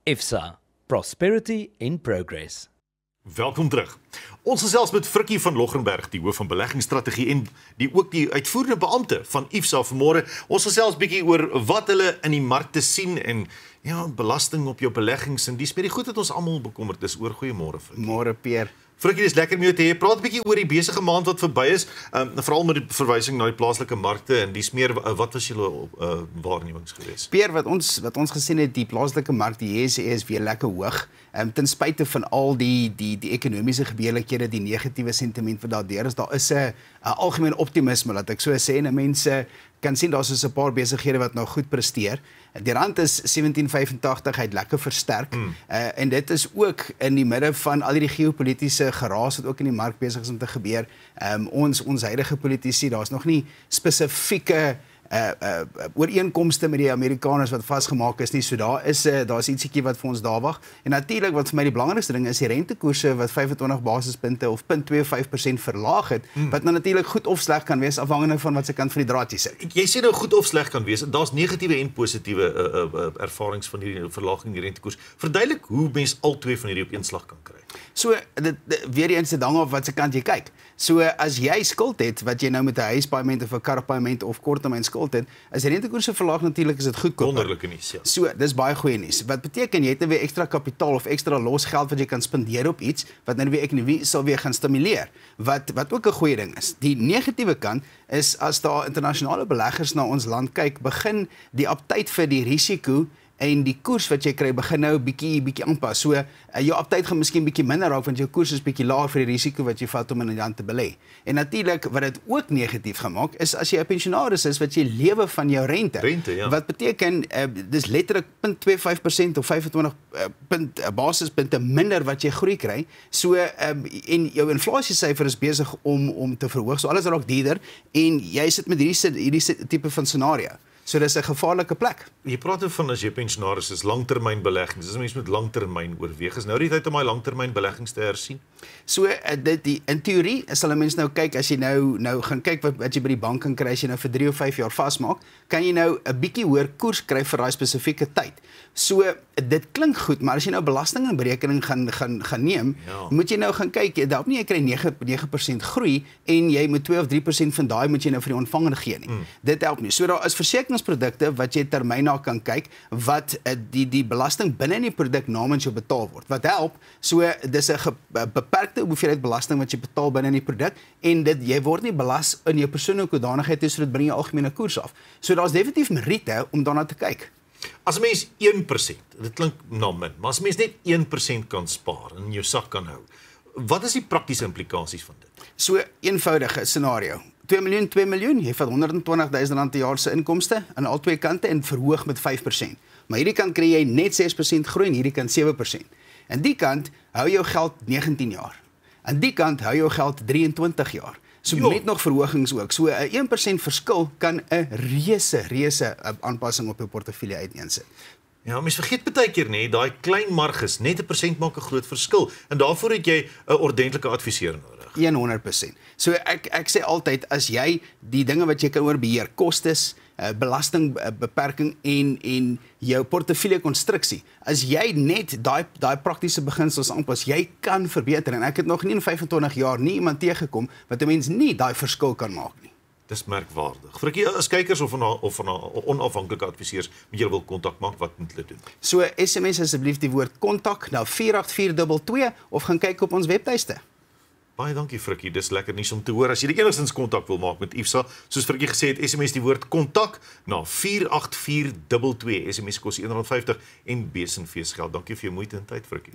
IFSA, Prosperity in Progress. Welkom terug. Ons gesels met Frikkie van Loggenberg, die hoof van beleggingsstrategie en ook die uitvoerende beampte van IFSA vanmôre. Ons gesels bietjie oor wat hulle in die markte sien en belasting op jou beleggings en dis meer die goed wat ons almal bekommerd is oor. Goeiemôre Frikkie. Môre Peer. Frikkie, dis lekker om jou te hê. Praat 'n bietjie oor die besige maand wat verby is, veral met die verwysing na die plaaslike markte en dis meer wat was julle waarnemings geweest? Peer, wat ons gesien het, die plaaslike mark, die JSE is weer lekker hoog. Ten spyte van al die ekonomiese gebeurlikhede, die negatiewe sentiment wat daar is 'n algemeen optimisme, laat ek so sê, en mense kan sien daar's so 'n paar besighede wat nou goed presteer. Die rand is 17.85, hy het lekker versterk. En dit is ook in die midde van al die geopolitiese geraas wat ook in die mark besig is om te gebeur. Ons huidige politici, daar's nog nie spesifieke ooreenkomste met die Amerikaners wat vasgemaak is nie. So daar's ietsiekie wat vir ons daar wag. En natuurlik wat vir my die belangrikste ding is, die rentekoerse wat 25 basispunte of 0.25% verlaag het, wat nou natuurlik goed of sleg kan wees afhangende van wat se kant van die draad jy sit. Jy sê nou goed of sleg kan wees. Daar's negatiewe en positiewe ervarings van die verlaging die rentekoers. Verduidelik hoe mens al twee van hierdie op een slag kan kry. So weer eens te hang af wat se kant jy kyk. So as jy skuld het wat jy nou met 'n huispaaiement of 'n karpaaiement of korttermyn skuld het, as die rentekoerse verlaag natuurlik is dit goedkoop. Wonderlike nuus, ja. So dis baie goeie nuus. Wat beteken jy het nou weer ekstra kapitaal of ekstra los geld wat jy kan spandeer op iets wat nou weer ekonomie sal weer gaan stimuleer. Wat ook 'n goeie ding is. Die negatiewe kant is as daar internasionale beleggers na ons land kyk, begin die aptyd vir die risiko en die koers wat jy kry begin nou bietjie aanpas. So jou aptyd gaan miskien bietjie minder raak want jou koers is bietjie laer vir die risiko wat jy vat om in 'n land te belê. En natuurlik wat dit ook negatief gemaak is as jy 'n pensionaris is wat jy lewe van jou rente. Ja. Wat beteken dis letterlik 0.25% of 25 basispunte minder wat jy groei kry. So en jou inflasiesyfer is besig om te verhoog. So alles raak duurder en jy sit met hierdie tipe van scenario. So dis 'n gevaarlike plek. Jy praat van as jy pensionaris is, langtermynbeleggings. Dis mense met langtermyn oorweeg. Is nou die tyd om daai langtermynbeleggings te hersien? So in teorie sal 'n mens nou kyk as jy nou gaan kyk wat jy by die bank kan kry as jy nou vir 3 of 5 jaar vasmaak, kan jy nou 'n bietjie hoër koers kry vir daai spesifieke tyd. So dit klink goed, maar as jy nou belasting in berekening gaan neem, moet jy nou gaan kyk, daarop nie jy kry 9% groei en jy moet 2 of 3% van daai moet jy nou vir die ontvanger gee nie. Dit help nie. So daar is versekeringsprodukte wat jy termyn na kan kyk wat die belasting binne in die produk namens jou betaal word. Wat help, so dis 'n beperkte hoeveelheid belasting wat jy betaal binne in die produk en jy word nie belas in jou persoonlike hoedanigheid so dit bring jou algemene koers af. So daar's definitief meriete om daarna te kyk. As 'n mens 1%, dit klink na min, maar as 'n mens net 1% kan spaar en in jou sak kan hou, wat is die praktiese implikasies van dit? So eenvoudige scenario. 2 miljoen, jy vat R120,000 per jaar se inkomste aan al twee kante en verhoog met 5%. Maar hierdie kant kry jy net 6% groei en hierdie kant 7%. Aan die kant hou jou geld 19 jaar. Aan die kant hou jou geld 23 jaar. So net nog verhogings ook. So 'n 1% verskil kan 'n reuse aanpassing op jou portefeulje uiteensit. Ja, mens vergeet baie keer nê, daai klein marges, net 1% maak 'n groot verskil en daarvoor het jy 'n ordentlike adviseur nodig. 100%. So ek sê altyd as jy die dinge wat jy kan oorbeheer, kostes, belastingbeperking en jou portefeulje konstruksie, as jy net daai praktiese beginsels aanpas, jy kan verbeter en ek het nog nie in 25 jaar nie iemand teëgekom wat 'n mens nie daai verskil kan maak nie. Dis merkwaardig. Frikkie, as kykers of onafhanklike adviseurs met julle wil kontak maak, wat moet hulle doen? So SMS asseblief die woord kontak na 48422 of gaan kyk op ons webtuiste. Baie dankie Frikkie, dis lekker nuus om te hoor. As jy enigstens kontak wil maak met IFSA, soos Frikkie gesê het, SMS die woord kontak na 48422. SMS kos R1.50 en besenfeesgeld. Dankie vir jou moeite en tyd Frikkie.